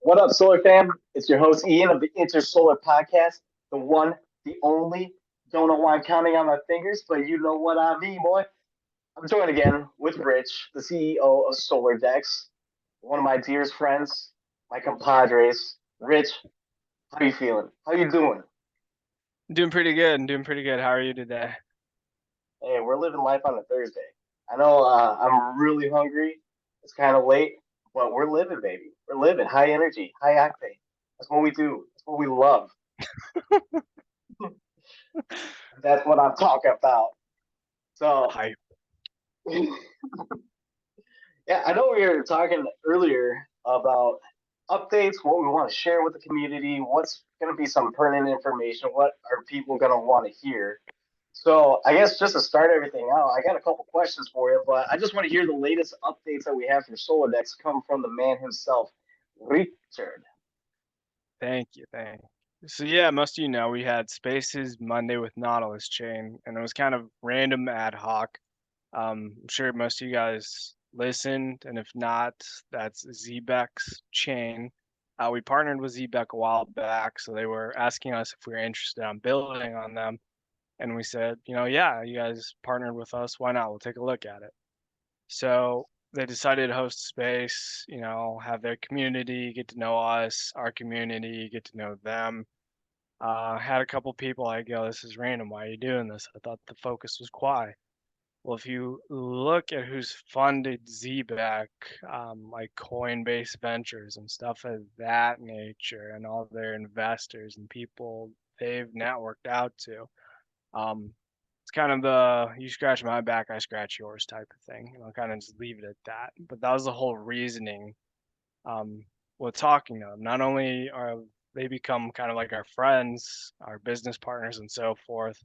What up, Solar fam? It's your host Ian of the Solar Podcast, the one, the only. Don't know why I'm counting on my fingers, but you know what I mean, boy. I'm joined again with Rich, the CEO of Solar Dex, one of my dearest friends, my compadres. Rich, how you feeling? How you doing? Doing pretty good. I'm doing pretty good. How are you today? Hey, we're living life on a Thursday. I know I'm really hungry. It's kind of late, but we're living, baby. We're living. High energy, high octane. That's what we do. That's what we love. That's what I'm talking about. So, Hype. yeah, I know we were talking earlier about updates, what we want to share with the community, what's going to be some pertinent information, what are people going to want to hear. So, I guess just to start everything out, I got a couple questions for you, but I just want to hear the latest updates that we have from Solar Dex come from the man himself, Richard. Thank you. Thank you. So yeah, most of you know we had Spaces Monday with Nautilus Chain, and it was kind of random ad hoc. I'm sure most of you guys listened, and if not, that's Zbex Chain. We partnered with Zbeck a while back, so they were asking us if we were interested on building on them, and we said, yeah, you guys partnered with us. Why not? We'll take a look at it. So they decided to host a space, have their community get to know us, our community get to know them. Had a couple people like, yo, this is random. Why are you doing this? I thought the focus was Quai. Well, if you look at who's funded ZBAC, like Coinbase Ventures and stuff of that nature, and all their investors and people they've networked out to, um, it's kind of the you scratch my back, I scratch yours type of thing. Kind of just leave it at that. But that was the whole reasoning with talking to them. Not only are they become kind of like our friends, our business partners, and so forth,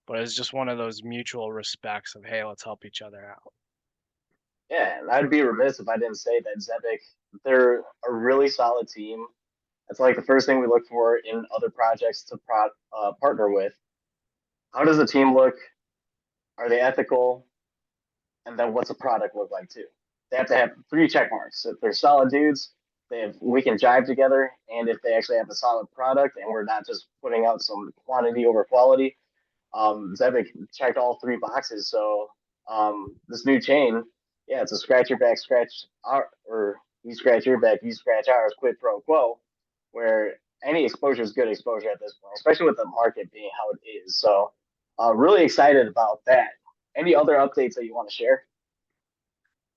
but it's just one of those mutual respects of, hey, let's help each other out. Yeah, and I'd be remiss if I didn't say that Zebic, they're a really solid team. That's like the first thing we look for in other projects to partner with. How does the team look? Are they ethical? And then what's the product look like too? They have to have three check marks. If they're solid dudes, we can jive together, and if they actually have a solid product, and we're not just putting out some quantity over quality. Zebic checked all three boxes, so this new chain, yeah, it's a scratch your back, scratch our, or you scratch your back, you scratch ours, quid pro quo, where any exposure is good exposure at this point, especially with the market being how it is. So, really excited about that. Any other updates that you want to share?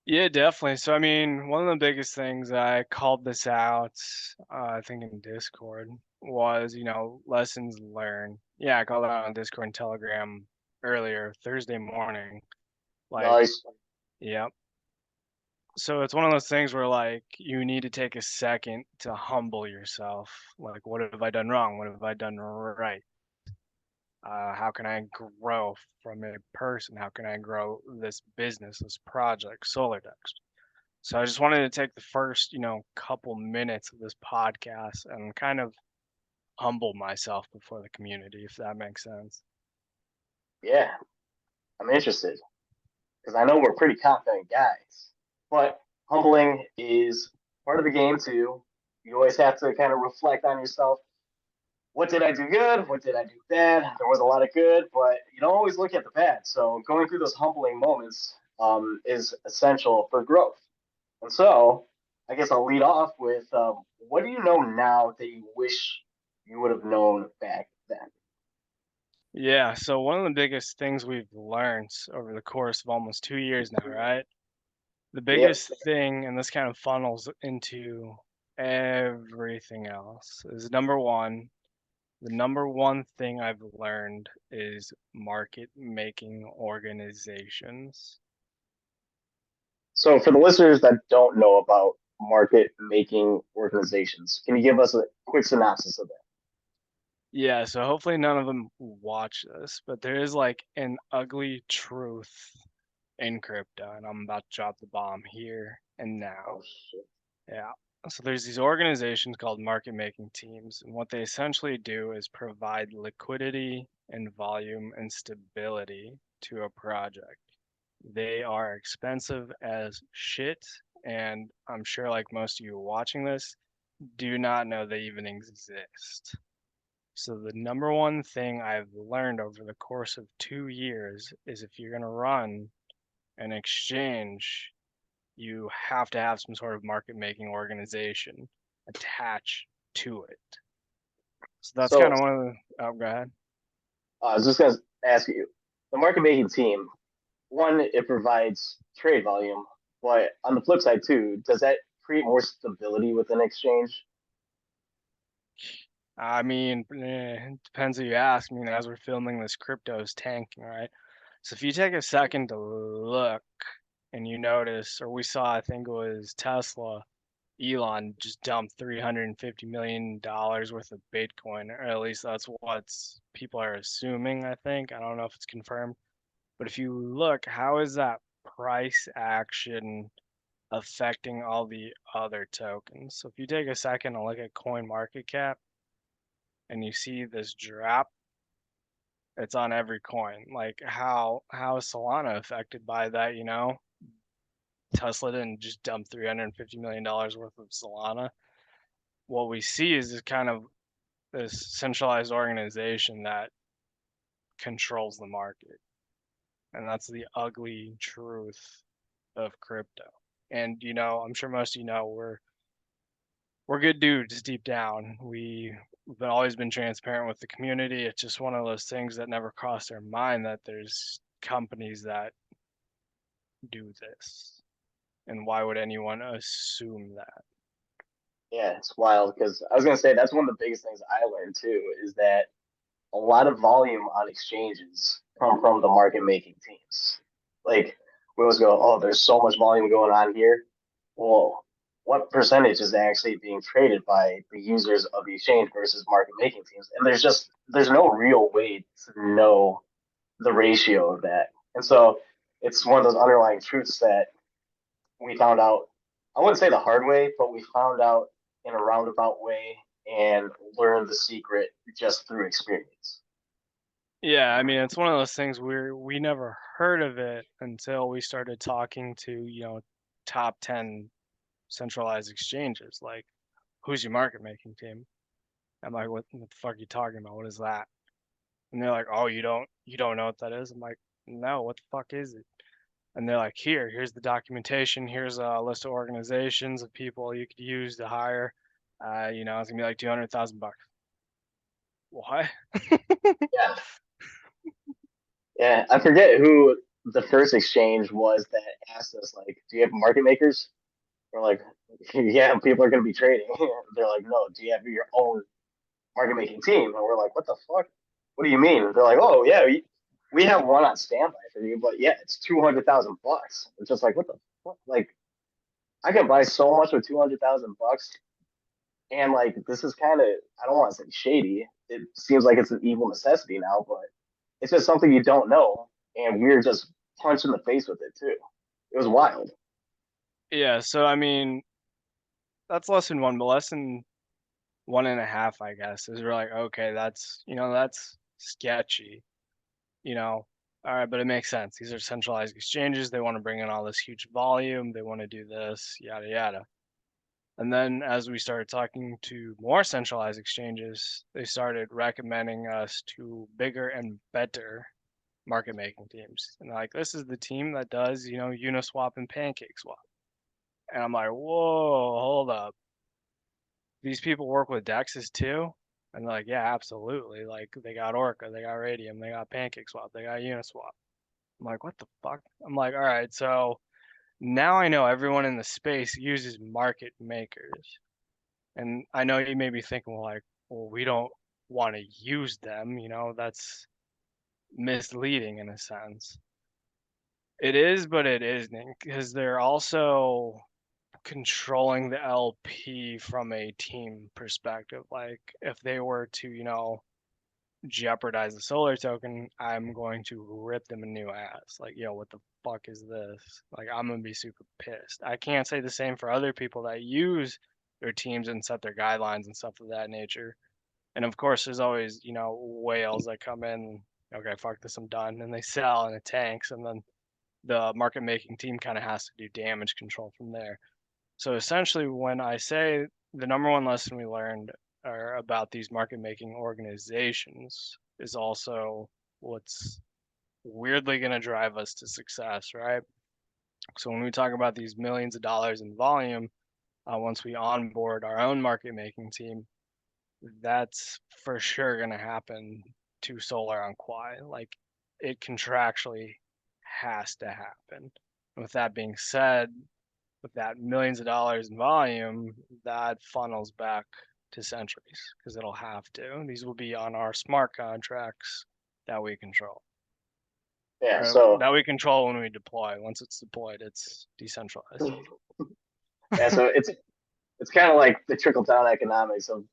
Yeah, definitely. So, I mean, one of the biggest things I called this out, I think in Discord, was, lessons learned. Yeah, I called it out on Discord and Telegram earlier, Thursday morning. Like, Nice. yep. So it's one of those things where like you need to take a second to humble yourself. Like, what have I done wrong? What have I done right? How can I grow from a person? How can I grow this business, this project, Solar Dex? So I just wanted to take the first, couple minutes of this podcast and kind of humble myself before the community, if that makes sense. Yeah, I'm interested because I know we're pretty confident guys, but humbling is part of the game too. You always have to kind of reflect on yourself. What did I do good? What did I do bad? There was a lot of good, but you don't always look at the bad. So going through those humbling moments is essential for growth. And so I guess I'll lead off with what do you know now that you wish you would have known back then? Yeah, so one of the biggest things we've learned over the course of almost 2 years now, right? The Yep. biggest thing, and this kind of funnels into everything else, is number one. The number one thing I've learned is market making organizations. So for the listeners that don't know about market making organizations, can you give us a quick synopsis of that? Yeah, so hopefully none of them watch this, but there is like an ugly truth in crypto, and I'm about to drop the bomb here and now. Oh shit. Yeah. So there's these organizations called market making teams, and what they essentially do is provide liquidity and volume and stability to a project. They are expensive as shit, and I'm sure like most of you watching this, do not know they even exist. So the number one thing I've learned over the course of 2 years is if you're going to run an exchange, you have to have some sort of market making organization attached to it. So that's So kind of one of the, oh, go ahead. I was just gonna ask you, the market making team, one, it provides trade volume, but on the flip side too, does that create more stability within exchange? I mean, it depends who you ask. I mean, as we're filming this, crypto is tanking, right? So if you take a second to look and you notice, or we saw, I think it was Tesla, Elon just dumped $350 million worth of Bitcoin, or at least that's what people are assuming, I think. I don't know if it's confirmed. But if you look, how is that price action affecting all the other tokens? So if you take a second and look at coin market cap and you see this drop, it's on every coin. Like how is Solana affected by that, you know? Tesla didn't just dump $350 million worth of Solana. What we see is this kind of this centralized organization that controls the market. And that's the ugly truth of crypto. And I'm sure most of you know we're good dudes deep down. We've always been transparent with the community. It's just one of those things that never crossed our mind that there's companies that do this. And why would anyone assume that? Yeah, it's wild because I was gonna say that's one of the biggest things I learned too is that a lot of volume on exchanges come from the market making teams. Like we always go, oh, there's so much volume going on here. Well, what percentage is actually being traded by the users of the exchange versus market making teams? And there's no real way to know the ratio of that. And so it's one of those underlying truths that we found out. I wouldn't say the hard way, but we found out in a roundabout way and learned the secret just through experience. Yeah, I mean, it's one of those things where we never heard of it until we started talking to, top 10 centralized exchanges. Like, who's your market making team? I'm like, what the fuck are you talking about? What is that? And they're like, oh, you don't know what that is? I'm like, no, what the fuck is it? And they're like, here's the documentation. Here's a list of organizations of people you could use to hire. It's gonna be like 200,000 bucks. What? Yeah, yeah. I forget who the first exchange was that asked us, like, do you have market makers? We're like, yeah, people are going to be trading. They're like, no, do you have your own market making team? And we're like, what the fuck? What do you mean? They're like, oh yeah, we have one on standby for you, but yeah, it's 200,000 bucks. It's just like, what the fuck? Like, I can buy so much with 200,000 bucks, and like, this is kind of, I don't want to say shady. It seems like it's an evil necessity now, but it's just something you don't know, and we're just punched in the face with it too. It was wild. Yeah, so I mean, that's lesson one, but lesson one and a half, I guess, is we're like, okay, that's sketchy, you know. All right, but it makes sense. These are centralized exchanges. They want to bring in all this huge volume. They want to do this, yada yada. And then as we started talking to more centralized exchanges, they started recommending us to bigger and better market making teams. And like, this is the team that does, Uniswap and PancakeSwap. And I'm like, whoa, hold up. These people work with Dexes too? And they're like, yeah, absolutely. Like they got Orca, they got Radium, they got PancakeSwap, they got Uniswap. I'm like, what the fuck? I'm like, all right, so now I know everyone in the space uses market makers. And I know you may be thinking, well, like, well, we don't want to use them, that's misleading in a sense. It is, but it isn't, because they're also controlling the LP from a team perspective. Like, if they were to, jeopardize the solar token, I'm going to rip them a new ass. Like, yo, what the fuck is this? Like, I'm gonna be super pissed. I can't say the same for other people that use their teams and set their guidelines and stuff of that nature. And of course, there's always, whales that come in, okay, fuck this, I'm done, and they sell and it tanks, and then the market making team kind of has to do damage control from there. So essentially, when I say the number one lesson we learned about these market making organizations is also what's weirdly going to drive us to success, right? So when we talk about these millions of dollars in volume, once we onboard our own market making team, that's for sure going to happen to Solar on Quai. Like it contractually has to happen. And with that being said, with that millions of dollars in volume, that funnels back to Centuries because it'll have to. These will be on our smart contracts that we control, Yeah, or so that we control when we deploy. Once it's deployed, it's decentralized. yeah, so it's kind of like the trickle down economics of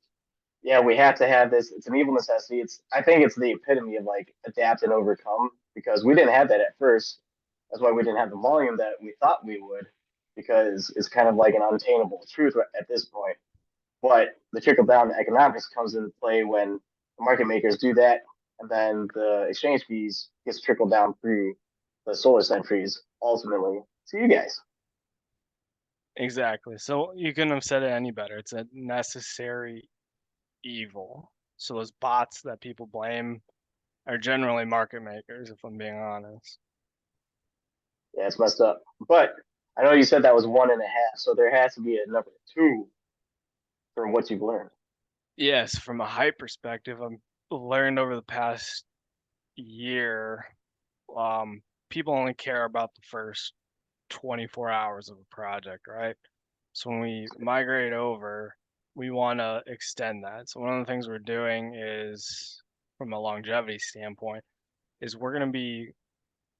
yeah, we have to have this. It's an evil necessity. It's I think it's the epitome of like adapt and overcome because we didn't have that at first. That's why we didn't have the volume that we thought we would because it's kind of like an unattainable truth at this point. But the trickle down economics comes into play when the market makers do that, and then the exchange fees gets trickled down through the solar centuries ultimately to you guys. Exactly. So you couldn't have said it any better. It's a necessary evil. So those bots that people blame are generally market makers, if I'm being honest. Yeah, it's messed up. But I know you said that was 1.5, so there has to be a number two for what you've learned. Yes, from a hype perspective, I've learned over the past year, um, people only care about the first 24 hours of a project, right? So when we migrate over, we want to extend that. So one of the things we're doing is, from a longevity standpoint, is we're going to be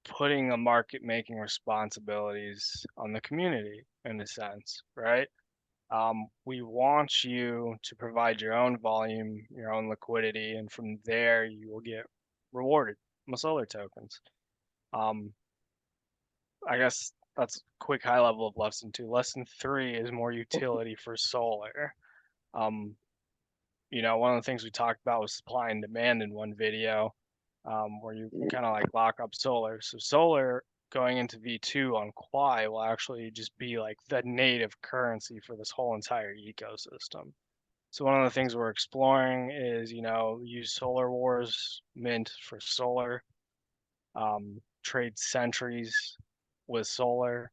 putting a market making responsibilities on the community in a sense, right? We want you to provide your own volume, your own liquidity, and from there you will get rewarded with solar tokens. Um, I guess that's a quick high level of lesson two. Lesson three is more utility for solar. Um, one of the things we talked about was supply and demand in one video, where you kind of like lock up solar. So solar going into V2 on Quai will actually just be like the native currency for this whole entire ecosystem. So one of the things we're exploring is, use Solar Wars mint for solar, trade centuries with solar,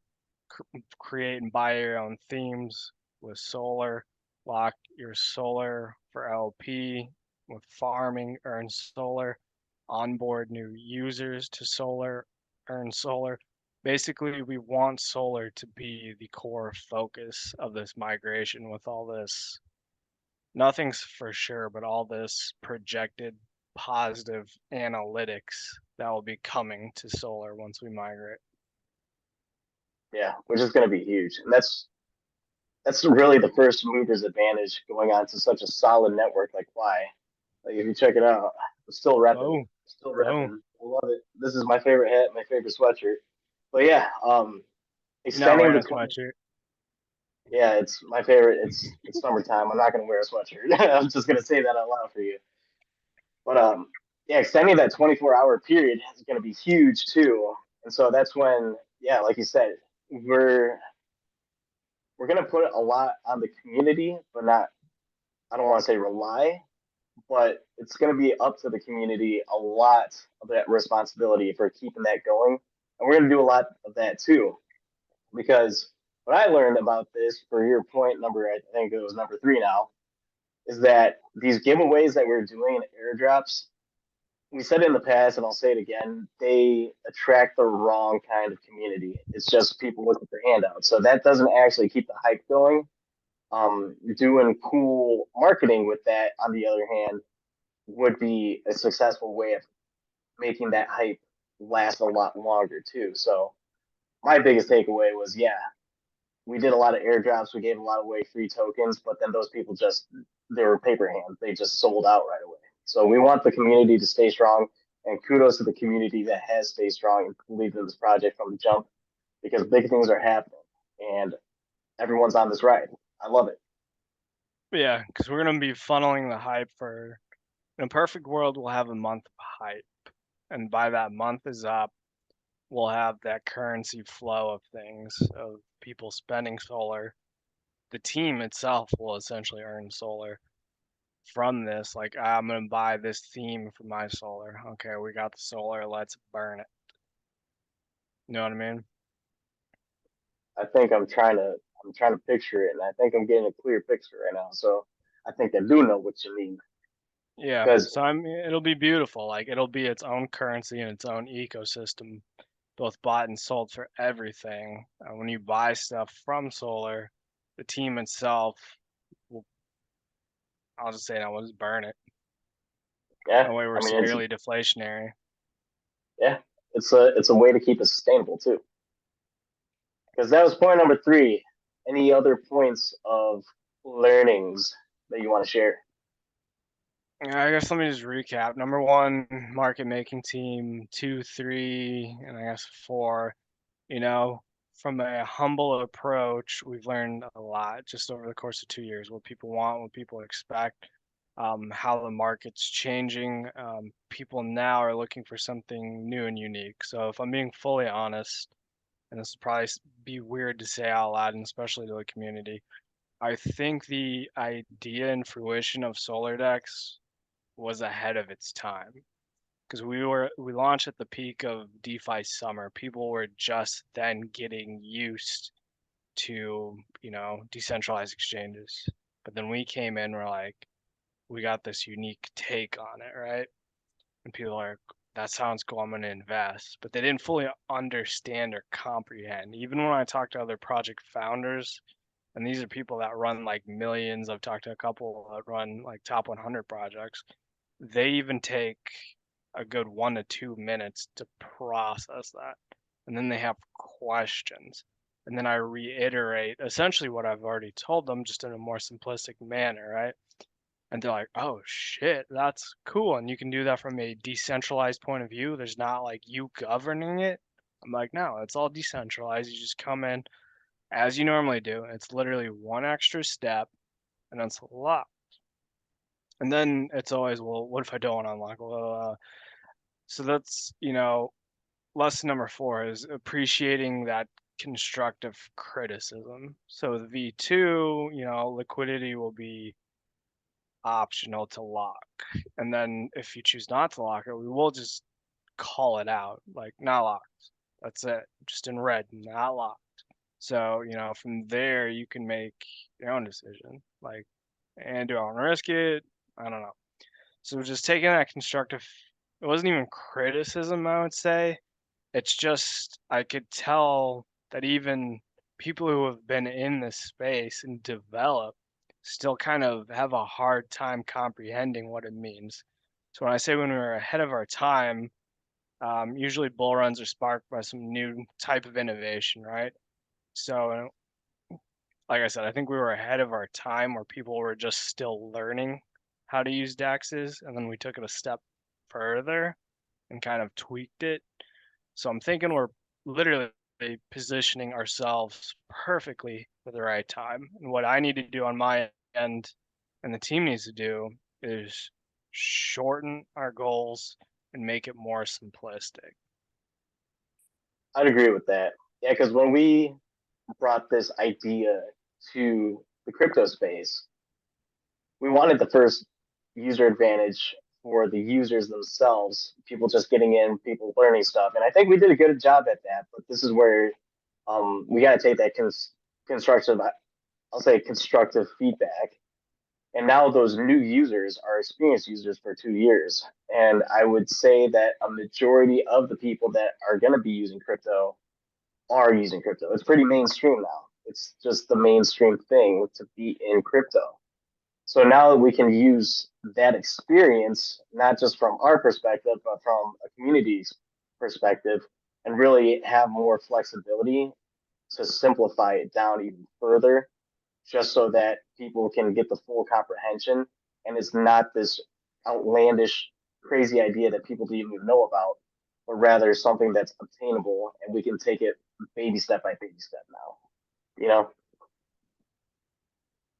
create and buy your own themes with solar, lock your solar for LP with farming, earn solar, onboard new users to solar, earn solar. Basically, we want solar to be the core focus of this migration with all this. Nothing's for sure, but all this projected positive analytics that will be coming to solar once we migrate. Yeah, which is going to be huge, and that's really the first mover's advantage going on to such a solid network like Fly. Like if you check it out, it's Oh, still oh, repping. I love it. This is my favorite hat, my favorite sweatshirt. But yeah, you're not extending wearing the a 20. sweatshirt. Yeah, it's my favorite. It's summertime. I'm not gonna wear a sweatshirt. I'm just gonna say that out loud for you. But yeah, extending that 24-hour period is gonna be huge too. And so that's when, yeah, like you said, we're we're gonna put a lot on the community, but not. I don't want to say rely, but it's going to be up to the community a lot of that responsibility for keeping that going. And we're going to do a lot of that too, because what I learned about this for your point number, I think it was number three now, is that these giveaways that we're doing in airdrops, we said it in the past and I'll say it again, they attract the wrong kind of community. It's just people looking for handouts. So that doesn't actually keep the hype going. Doing cool marketing with that, on the other hand, would be a successful way of making that hype last a lot longer too. So my biggest takeaway was, yeah, we did a lot of airdrops, we gave a lot of away free tokens, but then those people just they were paper hands. They just sold out right away. So we want the community to stay strong, and kudos to the community that has stayed strong and believed in this project from the jump because big things are happening and everyone's on this ride. I love it. Yeah, because we're gonna be funneling the hype for. In a perfect world, we'll have a month of hype, and by that month is up, we'll have that currency flow of things of people spending solar, the team itself will essentially earn solar from this. Like, I'm gonna buy this theme for my solar. Okay, we got the solar, let's burn it. You know what I mean? I think I'm trying to picture it, and I think I'm getting a clear picture right now. So I think I do know what you mean Yeah. because So it'll be beautiful. Like, it'll be its own currency and its own ecosystem, both bought and sold for everything. When you buy stuff from solar, the team itself will, I'll just say now, we'll just burn it. yeah, That way we're I mean it's severely deflationary. yeah, it's a way to keep it sustainable too. Because that was point number three. Any other points of learnings that you want to share? Yeah, I guess let me just recap. Number one, market making team. Two, three, and I guess four. You know, from a humble approach, we've learned a lot just over the course of 2 years. What people want, what people expect, how the market's changing. People now are looking for something new and unique. So if I'm being fully honest, and this will probably be weird to say out loud, and especially to the community, I think the idea and fruition of Solar Dex was ahead of its time because we launched at the peak of DeFi summer. People were just then getting used to, decentralized exchanges. But then we came in, we're like, we got this unique take on it, right? And people are, that sounds cool, I'm going to invest. But they didn't fully understand or comprehend. Even when I talk to other project founders, and these are people that run like millions, I've talked to a couple that run like top 100 projects, they even take a good 1 to 2 minutes to process that. And then they have questions. And then I reiterate essentially what I've already told them, just in a more simplistic manner, right? And they're like, oh shit, that's cool. And you can do that from a decentralized point of view. There's not like you governing it. I'm like, no, it's all decentralized. You just come in as you normally do. It's literally one extra step and it's locked. And then it's always, well, what if I don't want to unlock? Well, so that's, lesson number four is appreciating that constructive criticism. So the V2, liquidity will be optional to lock. And then if you choose not to lock it, we will just call it out, like not locked. That's it. Just in red, not locked. So, from there you can make your own decision. Like, and do I want to risk it? I don't know. So just taking that constructive, it wasn't even criticism, I would say. It's just I could tell that even people who have been in this space and develop still kind of have a hard time comprehending what it means. So when I say when we were ahead of our time, usually bull runs are sparked by some new type of innovation, right? So like I said, I think we were ahead of our time where people were just still learning how to use DEXs, and then we took it a step further and kind of tweaked it. So I'm thinking we're literally positioning ourselves perfectly for the right time. And what I need to do on my end and the team needs to do is shorten our goals and make it more simplistic. I'd agree with that. Yeah, because when we brought this idea to the crypto space, we wanted the first user advantage for the users themselves, people just getting in, people learning stuff. And I think we did a good job at that. But this is where we got to take that constructive, I'll say constructive feedback. And now those new users are experienced users for 2 years. And I would say that a majority of the people that are going to be using crypto are using crypto. It's pretty mainstream now. It's just the mainstream thing to be in crypto. So now that we can use that experience, not just from our perspective, but from a community's perspective, and really have more flexibility to simplify it down even further, just so that people can get the full comprehension. And it's not this outlandish, crazy idea that people didn't even know about, but rather something that's obtainable and we can take it baby step by baby step now. You know,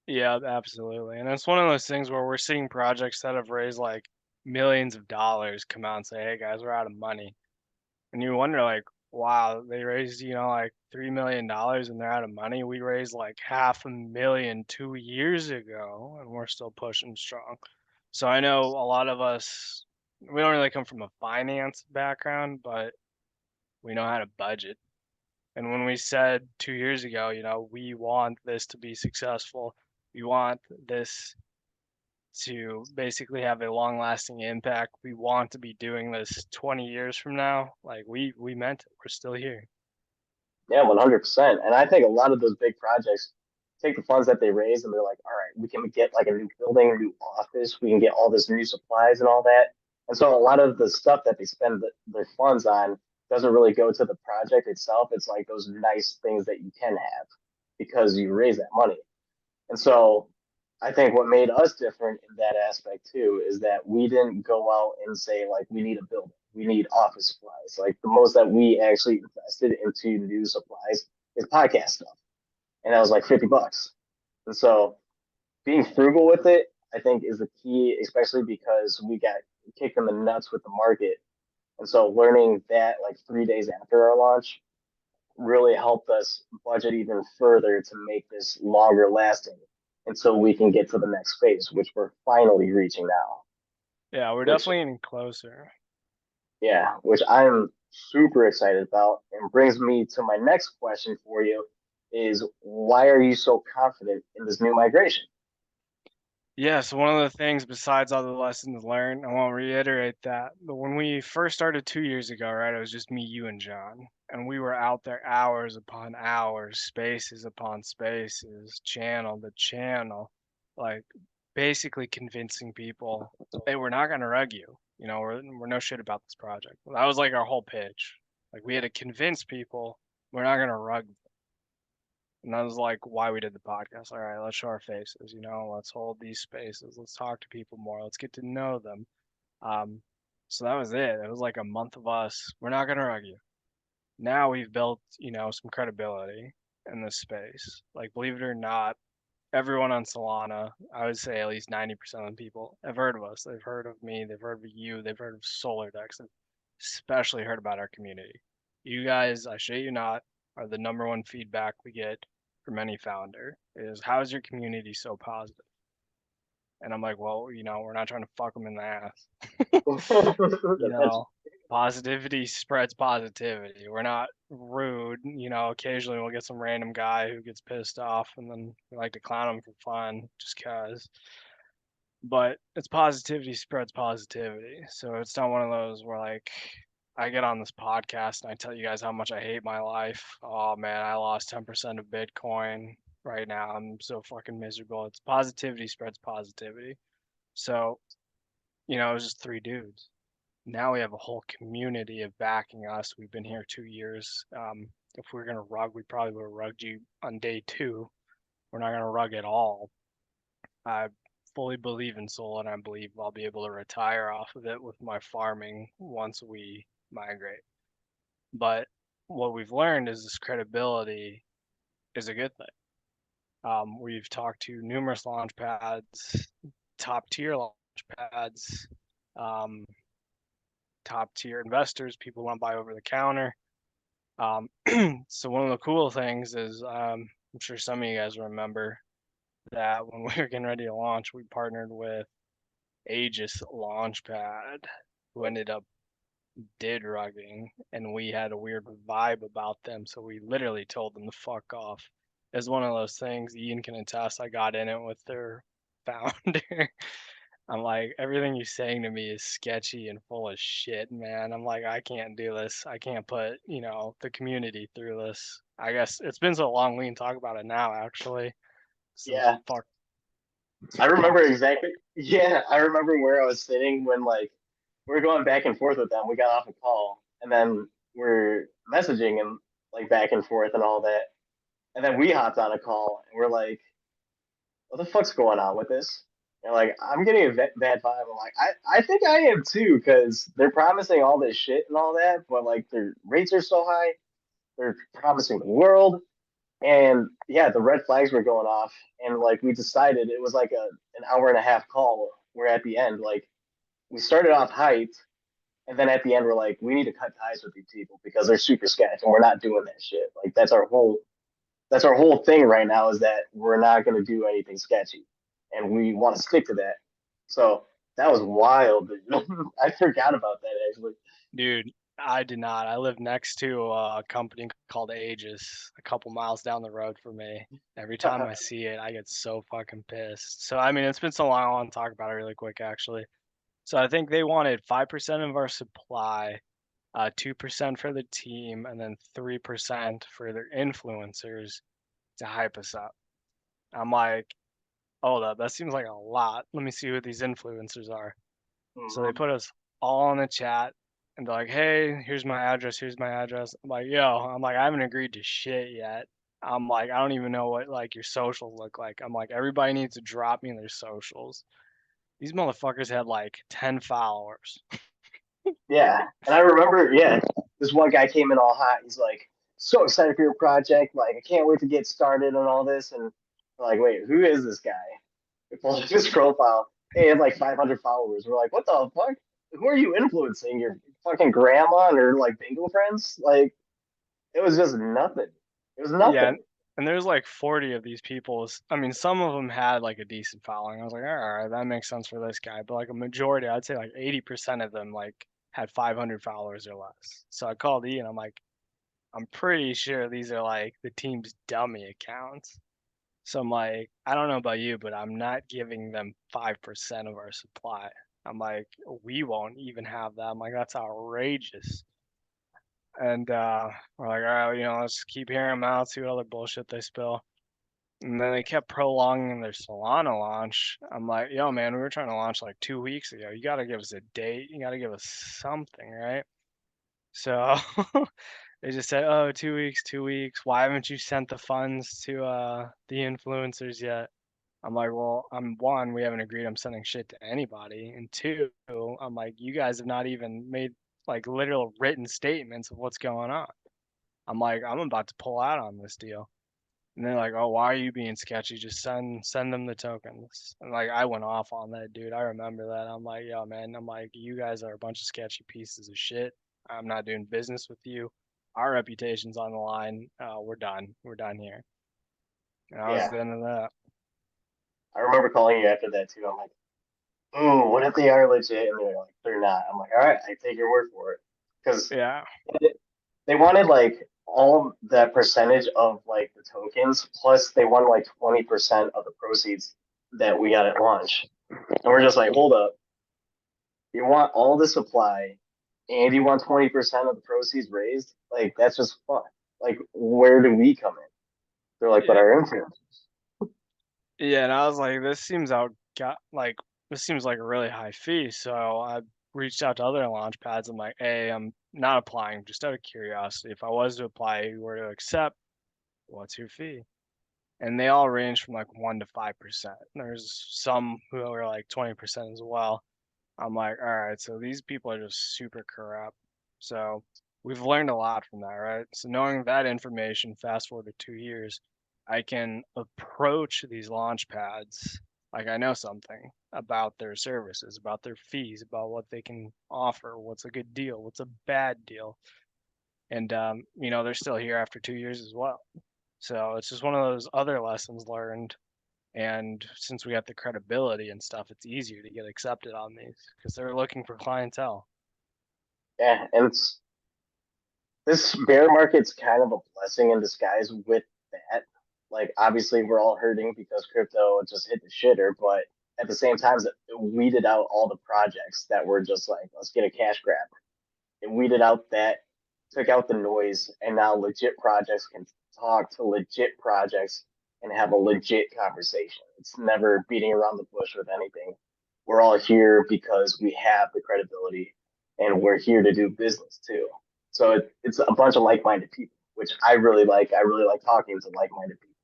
Yeah, absolutely. And it's one of those things where we're seeing projects that have raised like millions of dollars come out and say, hey guys, we're out of money. And you wonder, like, wow, they raised, like $3 million and they're out of money. We raised like 500,000 2 years ago and we're still pushing strong. So I know a lot of us, we don't really come from a finance background, but we know how to budget. And when we said 2 years ago, we want this to be successful, we want this to basically have a long lasting impact, we want to be doing this 20 years from now, like we meant it. We're still here. Yeah, 100%. And I think a lot of those big projects take the funds that they raise and they're like, all right, we can get like a new building, a new office, we can get all this new supplies and all that. And so a lot of the stuff that they spend their funds on doesn't really go to the project itself. It's like those nice things that you can have because you raise that money. And so I think what made us different in that aspect too is that we didn't go out and say like we need a building, we need office supplies. Like the most that we actually invested into new supplies is podcast stuff, and that was like $50. And so being frugal with it, I think, is the key, especially because we got kicked in the nuts with the market. And so learning that like 3 days after our launch really helped us budget even further to make this longer lasting until we can get to the next phase, which we're finally reaching now. Yeah, we're Which, definitely getting closer. yeah, which I'm super excited about, and brings me to my next question for you: is why are you so confident in this new migration? Yeah, so one of the things besides all the lessons learned, I want to reiterate that. But when we first started 2 years ago, right, it was just me, you, and John. And we were out there hours upon hours, spaces upon spaces, channel to channel, like basically convincing people they were not going to rug you. We're no shit about this project. That was like our whole pitch. Like we had to convince people we're not going to rug. And that was like why we did the podcast. All right, let's show our faces, let's hold these spaces, let's talk to people more, let's get to know them. Um, so that was it. It was like a month of us. We're not gonna argue. Now we've built, some credibility in this space. Like, believe it or not, everyone on Solana, I would say at least 90% of the people have heard of us. They've heard of me, they've heard of you, they've heard of Solar Dex, they've especially heard about our community. You guys, I shit you not, are the number one feedback we get from any founder is how is your community so positive? And I'm like, well, we're not trying to fuck them in the ass. You That's know, Positivity spreads positivity. We're not rude. Occasionally we'll get some random guy who gets pissed off and then we like to clown him for fun just cause. But it's positivity spreads positivity. So it's not one of those where like I get on this podcast and I tell you guys how much I hate my life. Oh man, I lost 10% of Bitcoin right now. I'm so fucking miserable. It's positivity spreads positivity. So, it was just three dudes. Now we have a whole community of backing us. We've been here 2 years. If we were gonna rug, we probably would have rugged you on day two. We're not gonna rug at all. I fully believe in Soul, and I believe I'll be able to retire off of it with my farming once we migrate. But what we've learned is this credibility is a good thing. We've talked to numerous launch pads, top tier launch pads, um, top tier investors, people want to buy over the counter. Um, so one of the cool things is I'm sure some of you guys remember that when we were getting ready to launch, we partnered with Aegis Launchpad, who ended up did rugging, and we had a weird vibe about them, so we literally told them to fuck off. It's one of those things. Ian can attest. I got in it with their founder. I'm like, everything you're saying to me is sketchy and full of shit, man. I'm like, I can't do this. I can't put, the community through this. I guess it's been so long we can talk about it now, actually. So yeah. fuck, I remember fuck. exactly. Yeah, I remember where I was sitting when like we were going back and forth with them. We got off a call and then we're messaging and like back and forth and all that. And then we hopped on a call and we're like, what the fuck's going on with this? And like, I'm getting a bad vibe. I'm like, I think I am too, because they're promising all this shit and all that, but like their rates are so high. They're promising the world. And yeah, the red flags were going off. And like, we decided it was like an hour and a half call where at the end, like, we started off hyped. And then at the end, we're like, we need to cut ties with these people because they're super sketch, and we're not doing that shit. Like that's our whole thing right now is that we're not going to do anything sketchy, and we want to stick to that. So that was wild. I forgot about that actually. Dude, I did not. I live next to a company called Aegis, a couple miles down the road from me. Every time I see it, I get so fucking pissed. So, I mean, it's been so long, I want to talk about it really quick, actually. So, I think they wanted 5% of our supply, 2% for the team, and then 3% for their influencers to hype us up. I'm like, hold up, that seems like a lot. Let me see who these influencers are. So they Mhm. put us all in a chat and they're like, hey, here's my address, here's my address. I'm like, yo, I'm like, I haven't agreed to shit yet. I'm like, I don't even know what like your socials look like. I'm like, everybody needs to drop me their socials. These motherfuckers had like 10 followers. Yeah, and I remember, yeah, this one guy came in all hot. He's like, so excited for your project. Like, I can't wait to get started and all this. And we're like, wait, who is this guy? We pulled up his profile. Hey, he had like 500 followers. We're like, what the fuck? Who are you influencing? Your fucking grandma and her like bingo friends? Like, it was just nothing. It was Yeah, nothing. and there's like 40 of these people. I mean, some of them had like a decent following. I was like, all right, that makes sense for this guy. But like a majority, I'd say like 80% of them like had 500 followers or less. So I called E and I'm like, I'm pretty sure these are like the team's dummy accounts. So I'm like, I don't know about you, but I'm not giving them 5% of our supply. I'm like, we won't even have that. I'm like, that's outrageous. And we're like, all right, let's keep hearing them out, see what other bullshit they spill. And then they kept prolonging their Solana launch. I'm like, yo, man, we were trying to launch like 2 weeks ago. You got to give us a date. You got to give us something, right? So they just said, oh, 2 weeks, 2 weeks. Why haven't you sent the funds to the influencers yet? I'm like, well, I'm one, we haven't agreed I'm sending shit to anybody. And two, I'm like, you guys have not even made like literal written statements of what's going on. I'm like, I'm about to pull out on this deal. And they're like, oh, why are you being sketchy? Just send them the tokens. And like I went off on that dude. I remember that. I'm like, yo, man, I'm like, you guys are a bunch of sketchy pieces of shit. I'm not doing business with you. Our reputation's on the line. We're done. We're done here. And that was Yeah, the end of that. I remember calling you after that too. I'm like, oh, what if they are legit? And they're like, they're not. I'm like, all right, I take your word for it. Because Yeah. they wanted like all that percentage of like the tokens, plus they wanted like 20% of the proceeds that we got at launch. And we're just like, hold up, you want all the supply and you want 20% of the proceeds raised? Like, that's just fun. Like, where do we come in? They're like, but Yeah. our influence. Yeah, and I was like, this seems like a really high fee. So I reached out to other launch pads. I'm like, hey, I'm not applying just out of curiosity. If I was to apply, you were to accept, what's your fee? And they all range from like 1 to 5%. There's some who are like 20% as well. I'm like, all right, so these people are just super corrupt. So we've learned a lot from that, right? So knowing that information, fast forward to 2 years, I can approach these launch pads like I know something about their services, about their fees, about what they can offer, what's a good deal, what's a bad deal. And they're still here after 2 years as well. So it's just one of those other lessons learned. And since we got the credibility and stuff, it's easier to get accepted on these because they're looking for clientele. Yeah, and this bear market's kind of a blessing in disguise with that. Like, obviously, we're all hurting because crypto just hit the shitter, but at the same time, it weeded out all the projects that were just like, let's get a cash grab. It weeded out that, took out the noise, and now legit projects can talk to legit projects and have a legit conversation. It's never beating around the bush with anything. We're all here because we have the credibility and we're here to do business too. So it's a bunch of like-minded people, which I really like. I really like talking to like-minded people,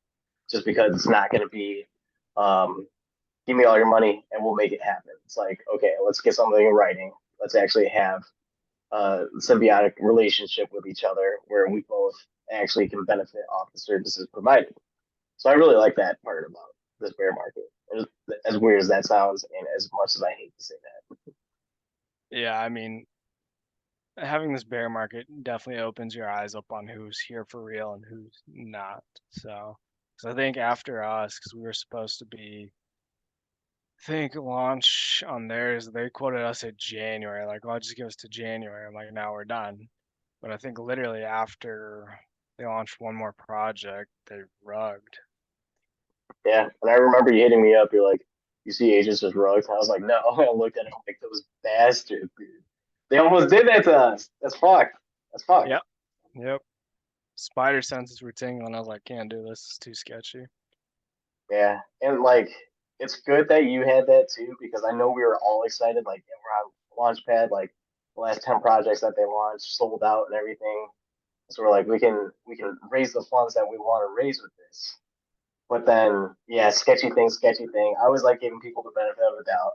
just because it's not going to be, um, give me all your money and we'll make it happen. It's like, okay, let's get something in writing. Let's actually have a symbiotic relationship with each other where we both actually can benefit off the services provided. So I really like that part about this bear market. As weird as that sounds, and as much as I hate to say that. Yeah, I mean, having this bear market definitely opens your eyes up on who's here for real and who's not. So I think after us, because we were supposed to be, I think launch on theirs, they quoted us at January. Like, well, just give us to January. I'm like, now we're done. But I think literally after they launched one more project, they rugged. Yeah, and I remember you hitting me up. You're like, you see agents as rugs. I was like, no. I looked at him like those bastards, dude. They almost did that to us. That's fucked. That's fucked. Yep, yep. Spider senses were tingling. I was like, can't do this. It's too sketchy. Yeah, and like it's good that you had that too because I know we were all excited. Like yeah, we're on Launchpad. Like the last 10 projects that they launched sold out and everything. So we're like, we can raise the funds that we want to raise with this. But then, yeah, sketchy thing. I was like giving people the benefit of the doubt,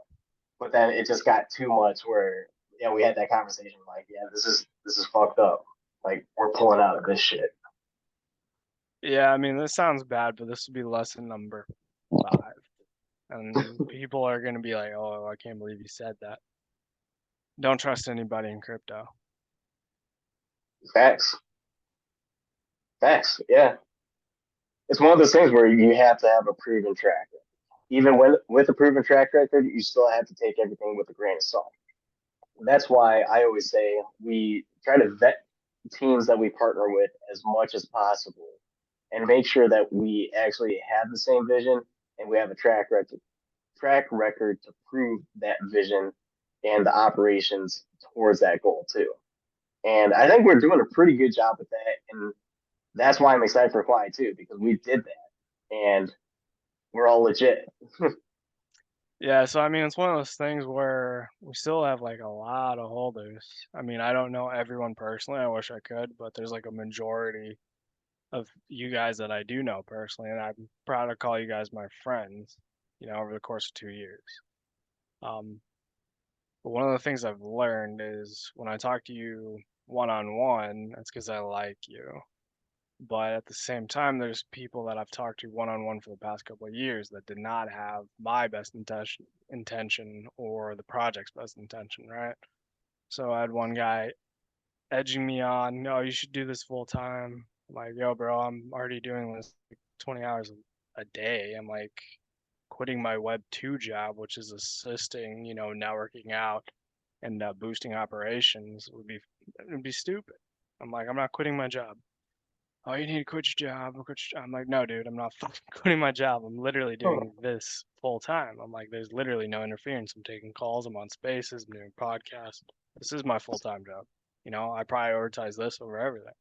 but then it just got too much. Where yeah, we had that conversation. Like, yeah, this is fucked up. Like we're pulling out of this shit. Yeah, I mean, this sounds bad, but this would be lesson number 5. And people are going to be like, oh, I can't believe you said that. Don't trust anybody in crypto. Facts, facts. Yeah, it's one of those things where you have to have a proven track record. Even when with a proven track record, you still have to take everything with a grain of salt. That's why I always say we try to vet teams that we partner with as much as possible and make sure that we actually have the same vision and we have a track record to prove that vision and the operations towards that goal too. And I think we're doing a pretty good job with that. And that's why I'm excited for Quiet too, because we did that and we're all legit. Yeah, so I mean, it's one of those things where we still have like a lot of holders. I mean, I don't know everyone personally. I wish I could, but there's like a majority of you guys that I do know personally, and I'm proud to call you guys my friends, over the course of 2 years. Um, but one of the things I've learned is when I talk to you one on one, that's because I like you. But at the same time, there's people that I've talked to one on one for the past couple of years that did not have my best intention or the project's best intention, right? So I had one guy edging me on, no, you should do this full time. I'm like, yo, bro, I'm already doing this like 20 hours a day. I'm like quitting my Web 2 job, which is assisting, networking out and boosting operations would be stupid. I'm like, I'm not quitting my job. Oh, you need to quit your job. I'm like, no, dude, I'm not fucking quitting my job. I'm literally doing this full time. I'm like, there's literally no interference. I'm taking calls. I'm on spaces. I'm doing podcasts. This is my full time job. I prioritize this over everything.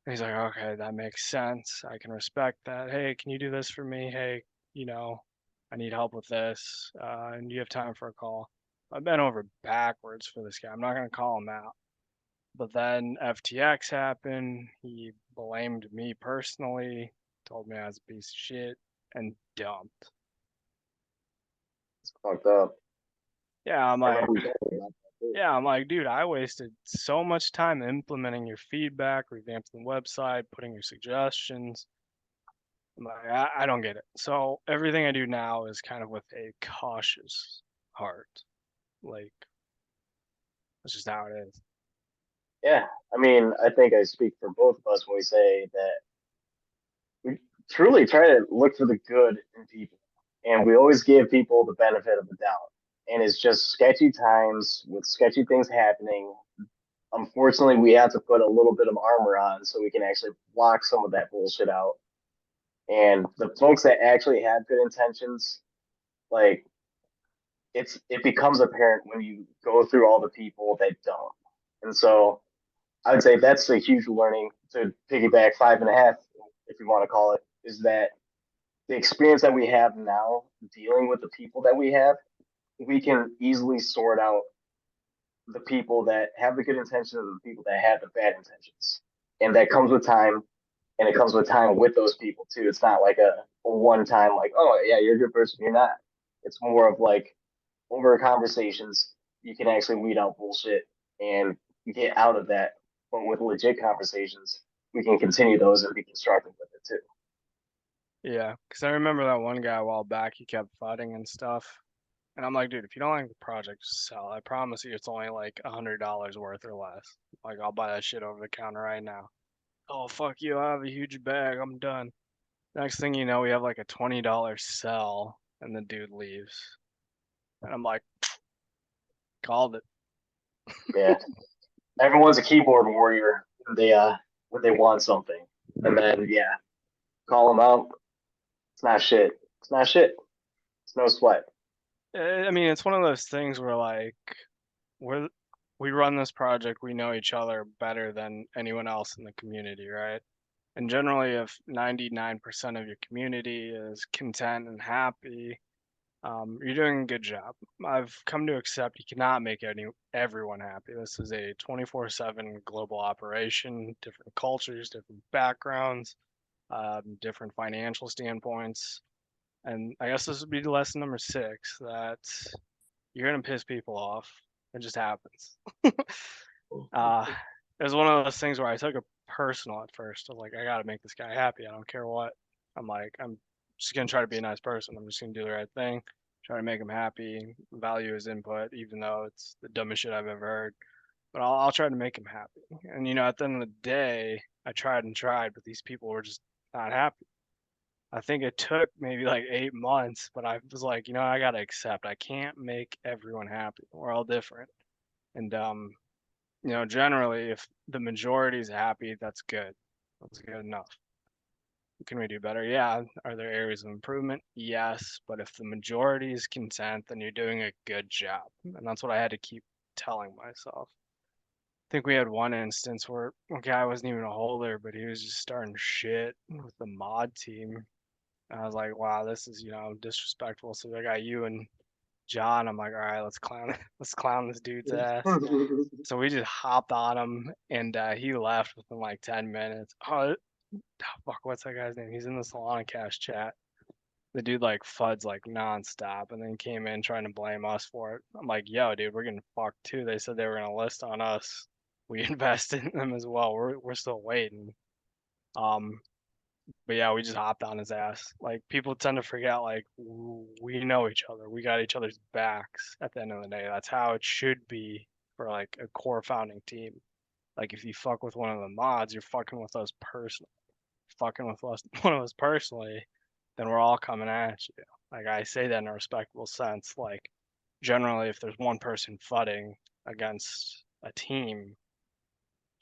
And he's like, okay, that makes sense. I can respect that. Hey, can you do this for me? Hey, you know, I need help with this. And you have time for a call? I've been over backwards for this guy. I'm not going to call him out. But then FTX happened. He blamed me personally, told me I was a piece of shit, and dumped. It's fucked up. Yeah, I'm I like, remember you talking about that too. yeah, I'm like, dude, I wasted so much time implementing your feedback, revamping the website, putting your suggestions. I'm like, I don't get it. So everything I do now is kind of with a cautious heart. Like, that's just how it is. Yeah, I mean, I think I speak for both of us when we say that we truly try to look for the good in people, and we always give people the benefit of the doubt. And it's just sketchy times with sketchy things happening. Unfortunately, we have to put a little bit of armor on so we can actually block some of that bullshit out. And the folks that actually have good intentions, like it becomes apparent when you go through all the people that don't. And so I would say that's a huge learning to piggyback 5.5, if you want to call it, is that the experience that we have now dealing with the people that we have, we can easily sort out the people that have the good intentions and the people that have the bad intentions. And that comes with time, and it comes with time with those people too. It's not like a one time, like, oh, yeah, you're a good person, you're not. It's more of like over conversations, you can actually weed out bullshit and get out of that. But with legit conversations, we can continue those and be constructive with it too. Yeah, because I remember that one guy a while back, he kept fighting and stuff. And I'm like, dude, if you don't like the project, just sell. I promise you, it's only like $100 worth or less. Like, I'll buy that shit over the counter right now. Oh, fuck you, I have a huge bag. I'm done. Next thing you know, we have like a $20 sell, and the dude leaves. And I'm like, called it. Yeah, everyone's a keyboard warrior when they want something, and then yeah, call them out. It's not shit. It's not shit. It's no sweat. I mean, it's one of those things where like we're we run this project, we know each other better than anyone else in the community, right? And generally, if 99% of your community is content and happy, you're doing a good job. I've come to accept you cannot make everyone happy. This is a 24/7 global operation, different cultures, different backgrounds, different financial standpoints. And I guess this would be lesson number six that you're gonna piss people off. It just happens. Uh, it was one of those things where I took it personal at first. I was like, I gotta make this guy happy. I don't care what. I'm just gonna try to be a nice person. I'm just gonna do the right thing, try to make him happy, value his input, even though it's the dumbest shit I've ever heard. But I'll try to make him happy. And at the end of the day, I tried and tried, but these people were just not happy. I think it took maybe like 8 months, but I was like, I gotta accept. I can't make everyone happy. We're all different. And generally, if the majority is happy, that's good. That's good enough. Can we do better? Yeah. Are there areas of improvement? Yes. But if the majority is content, then you're doing a good job. And that's what I had to keep telling myself. I think we had one instance where a guy wasn't even a holder, but he was just starting shit with the mod team. And I was like, wow, this is, disrespectful. So I got you and John. I'm like, all right, let's clown, let's clown this dude's ass. So we just hopped on him, and he left within like 10 minutes. Oh, fuck, what's that guy's name? He's in the Solana Cash chat. The dude like fuds like nonstop, and then came in trying to blame us for it. I'm like, yo, dude, we're getting fucked too. They said they were gonna list on us. We invested in them as well. We're still waiting. Um, but yeah, we just hopped on his ass. Like people tend to forget, like we know each other. We got each other's backs. At the end of the day, that's how it should be for like a core founding team. Like if you fuck with one of the mods, you're fucking with us personally. Fucking with us, one of us personally, then we're all coming at you. Like I say that in a respectful sense. Like generally, if there's one person fudding against a team,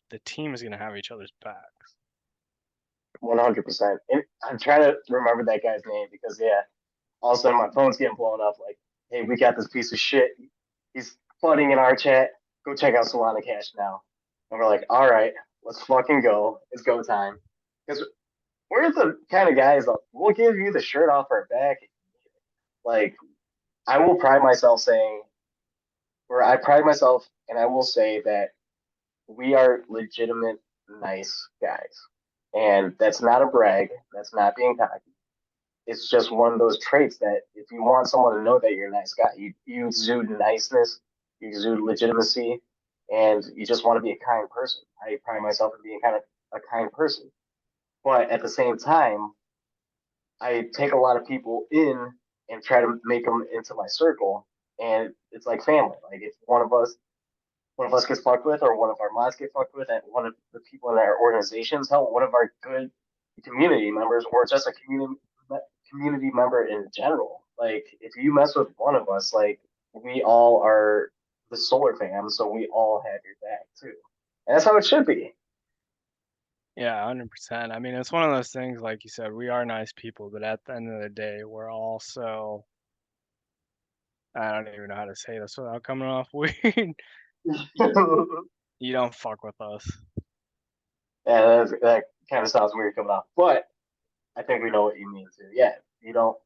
the team is gonna have each other's backs. 100%. I'm trying to remember that guy's name because yeah, all of a sudden my phone's getting blown up. Like, hey, we got this piece of shit. He's flooding in our chat. Go check out Solana Cash now. And we're like, all right, let's fucking go. It's go time. Because we're the kind of guys that we'll give you the shirt off our back. Like, I will pride myself saying, or I pride myself, and I will say that we are legitimate, nice guys. And that's not a brag. That's not being cocky. It's just one of those traits that if you want someone to know that you're a nice guy, you exude niceness, you exude legitimacy, and you just want to be a kind person. I pride myself in being kind of a kind person. But at the same time, I take a lot of people in and try to make them into my circle, and it's like family. Like if one of us gets fucked with, or one of our mods get fucked with, and one of the people in our organizations, hell, one of our good community members, or just a community member in general. Like if you mess with one of us, like we all are the Solar fam, so we all have your back too, and that's how it should be. Yeah, 100%. I mean, it's one of those things, like you said, we are nice people, but at the end of the day, we're also, I don't even know how to say this without coming off weird. You, you don't fuck with us. Yeah, that kind of sounds weird coming off, but I think we know what you mean too. Yeah, you don't.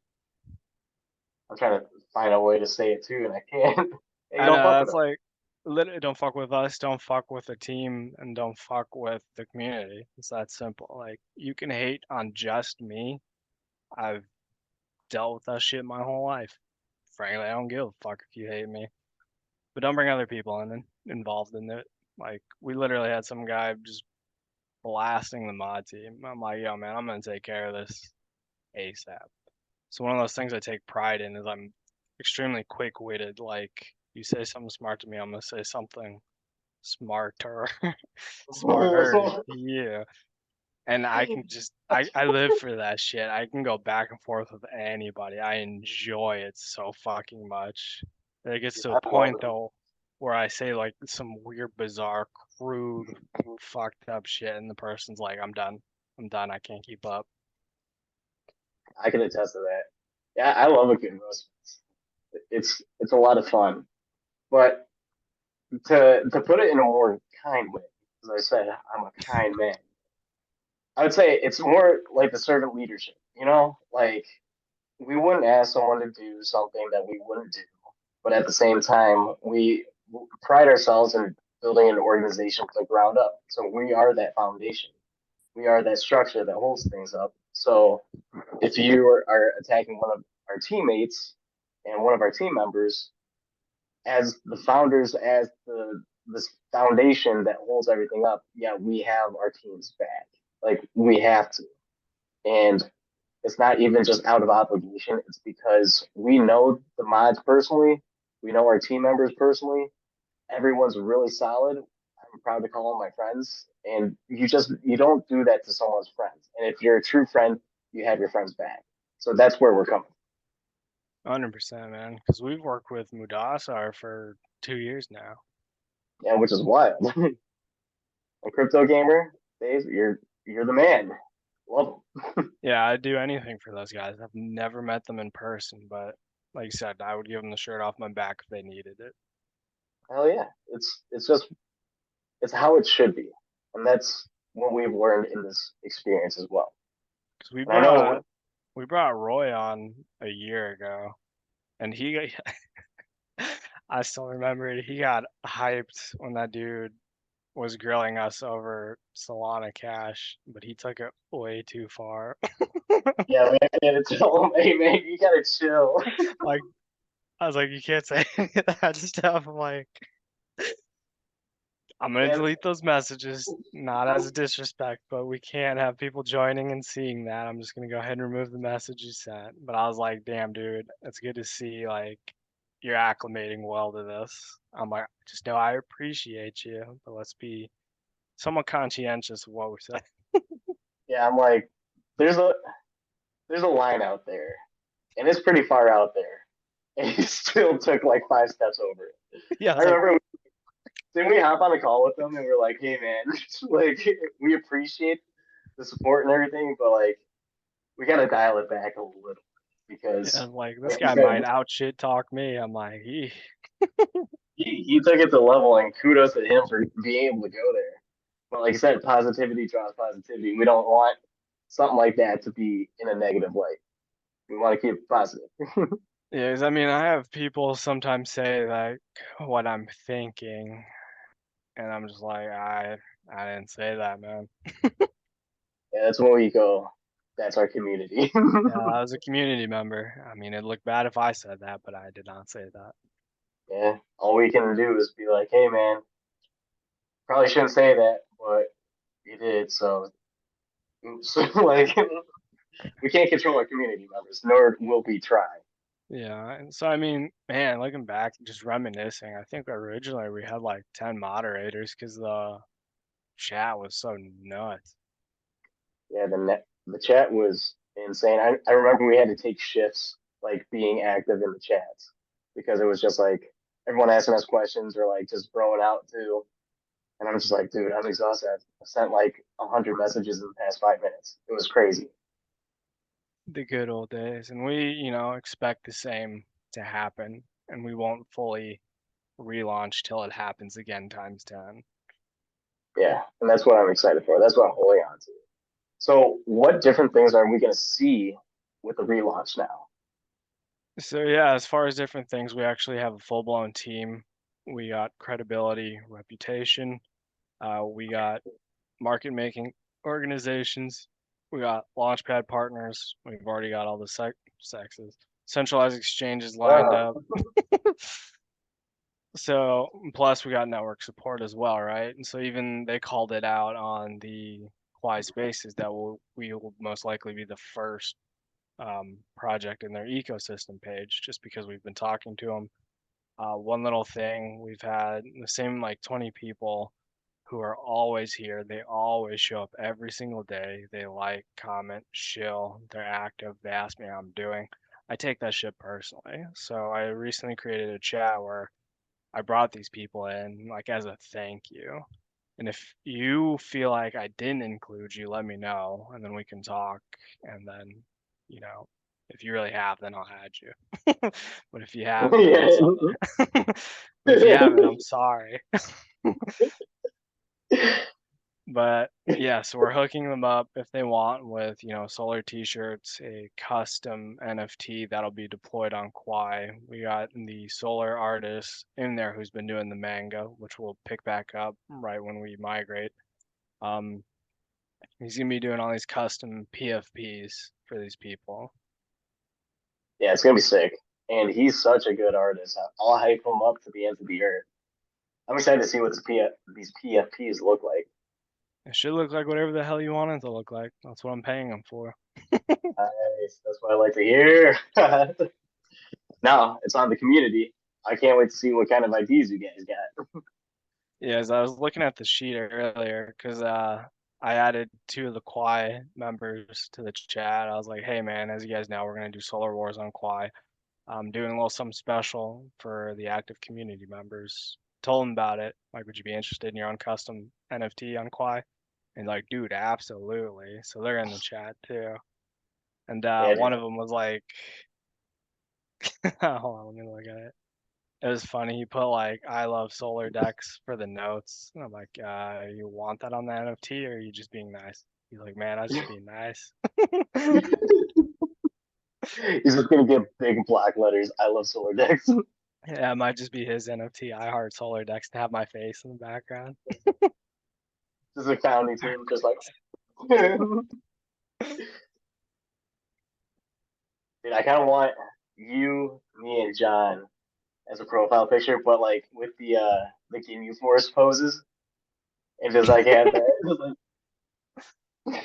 I'm trying to find a way to say it too, and I can't. Yeah, you I don't know fuck with that's us. like literally don't fuck with us, don't fuck with the team, and don't fuck with the community. It's that simple. Like you can hate on just me. I've dealt with that shit my whole life. Frankly, I don't give a fuck if you hate me. But don't bring other people involved in it. Like we literally had some guy just blasting the mod team. I'm like, yo, man, I'm gonna take care of this ASAP. So one of those things I take pride in is I'm extremely quick-witted. Like you say something smart to me, I'm gonna say something smarter, smarter. Yeah. And I can just I live for that shit. I can go back and forth with anybody. I enjoy it so fucking much. It gets to a I love point it. though where I say like some weird, bizarre, crude, fucked up shit, and the person's like, "I'm done. I'm done. I can't keep up." I can attest to that. Yeah, I love a good roast. It's a lot of fun. But to put it in a more kind way, as I said, I'm a kind man. I would say it's more like the servant leadership. Like we wouldn't ask someone to do something that we wouldn't do, but at the same time, we pride ourselves in building an organization from the ground up. So we are that foundation. We are that structure that holds things up. So if you are attacking one of our teammates and one of our team members, as the founders, as the this foundation that holds everything up, yeah, we have our team's back. Like we have to. And it's not even just out of obligation. It's because we know the mods personally. We know our team members personally. Everyone's really solid. I'm proud to call them my friends. And you don't do that to someone's friends. And if you're a true friend, you have your friends back. So that's where we're coming 100%, man. Because we've worked with Mudasar for 2 years now. from. And which is wild. A crypto gamer, Dave, you're the man. Love Yeah, I'd do anything for those guys. I've never met them in person, but like you said, I would give them the shirt off my back if they needed it. Hell yeah. It's how it should be. And that's what we've learned in this experience as well. Because we And I know brought we brought Roy on a year ago, and he got, I still remember it. He got hyped when that dude was grilling us over Solana Cash, but he took it way too far. yeah, we had to tell him, hey man, you gotta chill. Like I was like, you can't say any of that stuff. I'm like, I'm gonna And delete those messages, not as a disrespect, but we can't have people joining and seeing that. I'm just gonna go ahead and remove the message you sent. But I was like, damn, dude, it's good to see like you're acclimating well to this. I'm like, just know I appreciate you, but let's be somewhat conscientious of what we say. yeah, I'm like, there's a there's a line out there, and it's pretty far out there. And he still took like 5 steps over it. Yeah, I I was like, remember didn't we hop on a call with them and we're like, hey man, like we appreciate the support and everything, but like we gotta dial it back a little yeah, I because was like this like you guy said, might out shit talk me. I'm like, he took it to level and kudos to him for being able to go there. But like I said, positivity draws positivity. We don't want something like that to be in a negative light. We want to keep it positive. yeah, 'cause I mean, I have people sometimes say like what I'm thinking, and I'm just like, I didn't say that, man. Yeah, that's when we go. That's our community. Yeah, I was a community member. I mean, it'd look bad if I said that, but I did not say that. Yeah, all we can do is be like, hey man, probably shouldn't say that, but you did. So, so like, we can't control our community members, nor will we try. Yeah, and so I mean, man, looking back, just reminiscing, I think originally we had like 10 moderators because the chat was so nuts. Yeah, the chat was insane. I remember we had to take shifts, like being active in the chats, because it was just like everyone asking us questions or like just throwing out too. And I'm just like, dude, I'm exhausted. I sent like 100 messages in the past 5 minutes. It was crazy. The good old days. And we, expect the same to happen, and we won't fully relaunch till it happens again times 10. Yeah, and that's what I'm excited for. That's what I'm holding on to. So, what different things are we going to see with the relaunch now? So yeah, as far as different things, we actually have a full-blown team. We got credibility, reputation. We got market making organizations. We got launchpad partners. We've already got all the sexes. Centralized exchanges lined Uh, up. So plus we got network support as well, right? And so even they called it out on the Quiet Spaces that we will most likely be the first project in their ecosystem page just because we've been talking to them. One little thing, we've had the same like 20 people who are always here. They always show up every single day. They like, comment, shill, they're active. They ask me how I'm doing. I take that shit personally. So I recently created a chat where I brought these people in like as a thank you. And if you feel like I didn't include you, let me know and then we can talk. And then, you know, if you really have, then I'll add you. But if you haven't, then I'm sorry. But if you haven't, I'm sorry. But yeah, so we're hooking them up if they want with, solar t-shirts, a custom NFT that'll be deployed on Quai. We got the solar artist in there who's been doing the manga, which we'll pick back up right when we migrate. Um, he's gonna be doing all these custom PFPs for these people. Yeah, it's gonna be sick. And he's such a good artist. I'll hype him up to the end of the earth. I'm excited to see what these PFPs look like. It should look like whatever the hell you want it to look like. That's what I'm paying them for. Nice. That's what I like to hear. Now it's on the community. I can't wait to see what kind of ideas you guys got. Yeah, as I was looking at the sheet earlier, because I added two of the Quai members to the chat. I was like, hey man, as you guys know, we're gonna do Solar Wars on Quai. I'm doing a little something special for the active community members. Told them about it. Like, would you be interested in your own custom NFT on Quai? And like, dude, absolutely. So they're in the chat too. And Yeah, one of them was like, hold on, let me look at it. It was funny. He put like "I love Solar Dex" for the notes, and I'm like, "You want that on the NFT, or are you just being nice?" He's like, "Man, I was just being nice." he's just gonna get big black letters. I love Solar Dex. Yeah, it might just be his NFT. I heart Solar Dex to have my face in the background. Just a county team, just like. Dude, I kind of want you, me, and John as a profile picture, but like with the Ginyu Force poses, and just like have that. Just like,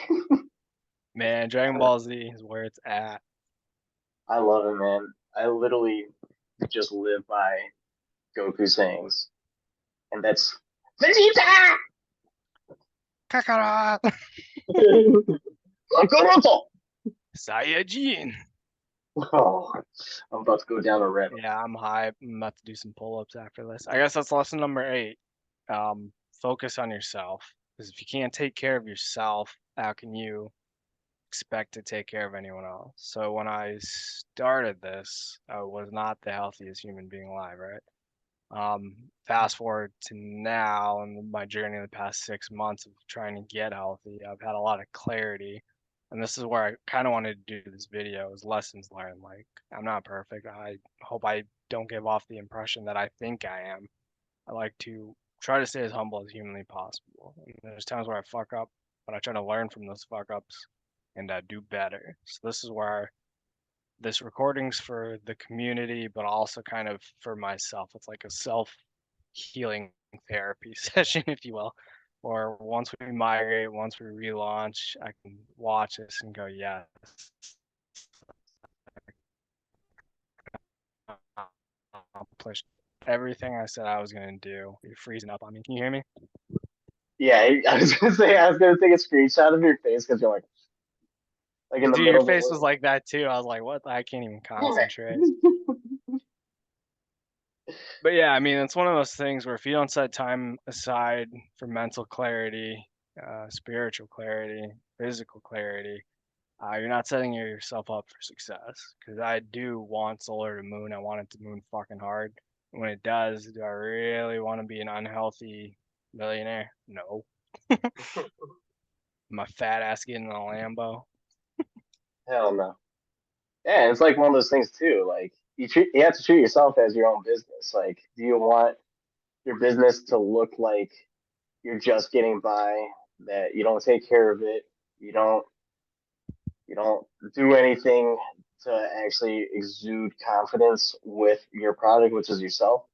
Man, Dragon Ball Z is where it's at. I love it, man. I literally just live by Goku sayings, and that's Vegeta. Kakarot! Kakaroto. Saiyajin! Oh, I'm about to go down a rabbit. Yeah, I'm hype. I'm about to do some pull-ups after this. I guess that's lesson number 8. Focus on yourself. Because if you can't take care of yourself, how can you expect to take care of anyone else? So when I started this, I was not the healthiest human being alive, right? Fast forward to now and my journey in the past 6 months of trying to get healthy, I've had a lot of clarity. And this is where I kind of wanted to do this video is lessons learned. Like, I'm not perfect. I hope I don't give off the impression that I think I am. I like to try to stay as humble as humanly possible. And there's times where I fuck up, but I try to learn from those fuck ups and do better. So this is where this recording's for the community, but also kind of for myself. It's like a self healing therapy session, if you will. Or once we migrate, once we relaunch, I can watch this and go, yes, accomplished everything I said I was gonna do. You're freezing up on me. Can you hear me? Yeah, I was gonna say I was gonna take a screenshot of your face because you're like in the Dude, your middle of face was the like that too. I was like, what? I can't even concentrate. word. But yeah, I mean, it's one of those things where if you don't set time aside for mental clarity, spiritual clarity, physical clarity, you're not setting yourself up for success. Because I do want solar to moon. I want it to moon fucking hard. When it does, do I really want to be an unhealthy millionaire? No. My fat ass getting in a Lambo. Hell no. Yeah, it's like one of those things too. Like you have to treat yourself as your own business. Like, do you want your business to look like you're just getting by, that you don't take care of it, you don't you don't do anything to actually exude confidence with your product, which is yourself?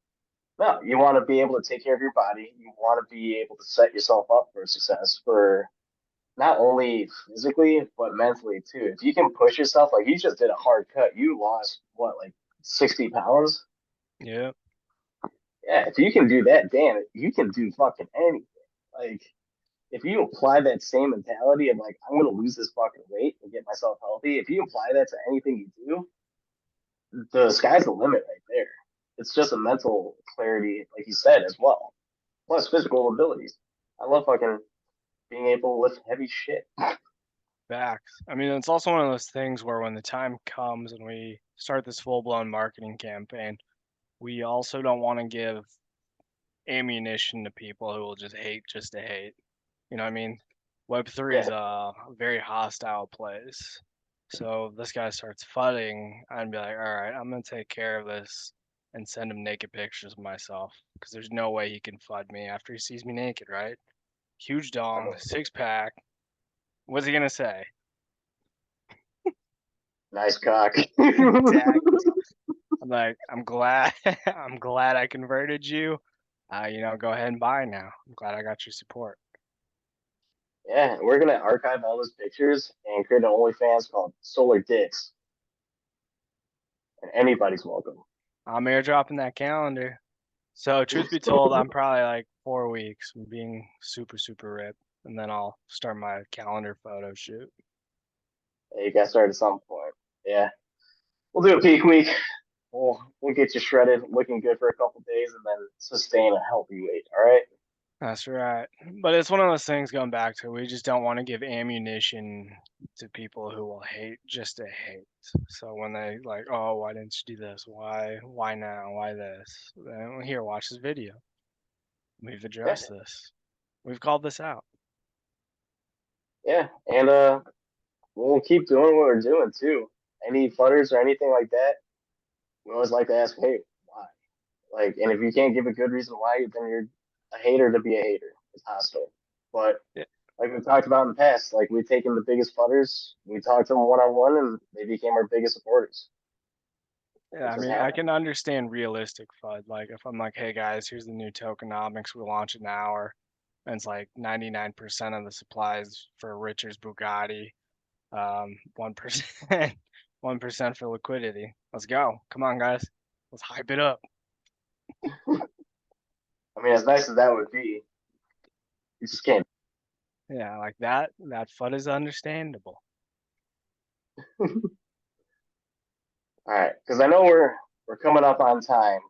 No, you want to be able to take care of your body. You want to be able to set yourself up for success, for not only physically but mentally too. If you can push yourself, like you just did a hard cut, you lost what, like 60 pounds? Yeah. Yeah, if you can do that, damn it, you can do fucking anything. Like if you apply that same mentality of like I'm gonna lose this fucking weight and get myself healthy, if you apply that to anything you do, the sky's the limit right there. It's just a mental clarity, like you said, as well. Plus physical abilities. I love fucking being able to lift heavy shit. Facts. I mean, it's also one of those things where when the time comes and we start this full-blown marketing campaign, we also don't want to give ammunition to people who will just hate just to hate. You know what I mean? Web3 is Yeah, a very hostile place. So if this guy starts fudding, I'd be like, all right, I'm gonna take care of this and send him naked pictures of myself because there's no way he can fud me after he sees me naked, right? Huge I dong, mean, six pack. What's he gonna say? nice cock. Exactly. I'm like, I'm glad, I'm glad I converted you. Go ahead and buy now. I'm glad I got your support. Yeah, we're gonna archive all those pictures and create an OnlyFans called Solar Dex, and anybody's welcome. I'm airdropping that calendar. So, truth be told, I'm probably like 4 weeks from being super, super ripped, and then I'll start my calendar photo shoot. Hey, you got started at some point. Yeah, we'll do a peak week. We'll get you shredded, looking good for a couple days, and then sustain a healthy weight. All right. That's right. But it's one of those things going back to we just don't want to give ammunition to people who will hate just to hate. So when they like, oh, why didn't you do this? Why now? Why this? Then here, watch this video. We've Yeah, addressed this. We've called this out. yeah, and we'll keep doing what we're doing too. Any futters or anything like that, we always like to ask, hey, why? Like, and if you can't give a good reason why, then you're a hater to be a hater. It's hostile. But Yeah, like we talked about in the past, like we've taken the biggest futters, we talked to them one on one, and they became our biggest supporters. yeah. It I just mean, I happened. can understand realistic FUD. Like if I'm like, hey guys, here's the new tokenomics, we launch it now, or and it's like 99% of the supplies for Richard's Bugatti, 1%, 1% for liquidity. Let's go. Come on, guys. Let's hype it up. I mean, as nice as that would be, you just can't. Yeah, like that FUD is understandable. All right, because I know we're coming up on time.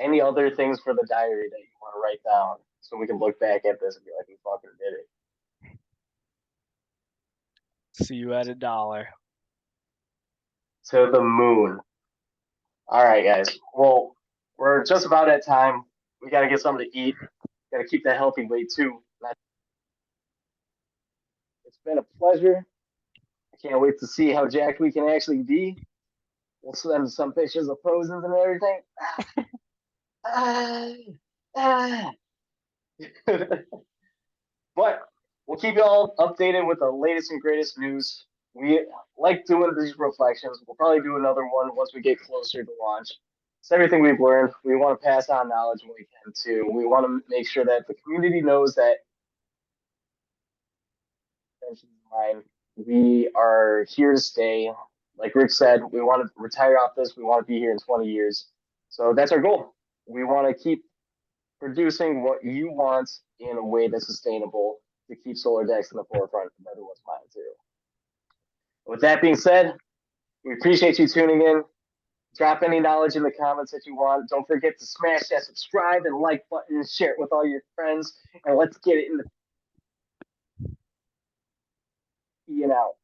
Any other things for the diary that you want to write down so we can look back at this and be like, we fucking did it. See you at $1. To the moon. All right, guys. Well, we're just about at time. We got to get something to eat. Got to keep that healthy weight too. It's been a pleasure. I can't wait to see how jacked we can actually be. We'll send some pictures of poses and everything. Ah, ah. But we'll keep you all updated with the latest and greatest news. We like doing these reflections. We'll probably do another one once we get closer to launch. It's everything we've learned. We want to pass on knowledge when we can too. We want to make sure that the community knows that we are here to stay. Like Rick said, we want to retire off this. We want to be here in 20 years. So that's our goal. We want to keep producing what you want in a way that's sustainable to keep Solar Dex in the forefront of everyone's mind too. With that being said, we appreciate you tuning in. Drop any knowledge in the comments that you want. Don't forget to smash that subscribe and like button and share it with all your friends. And let's get it in the out.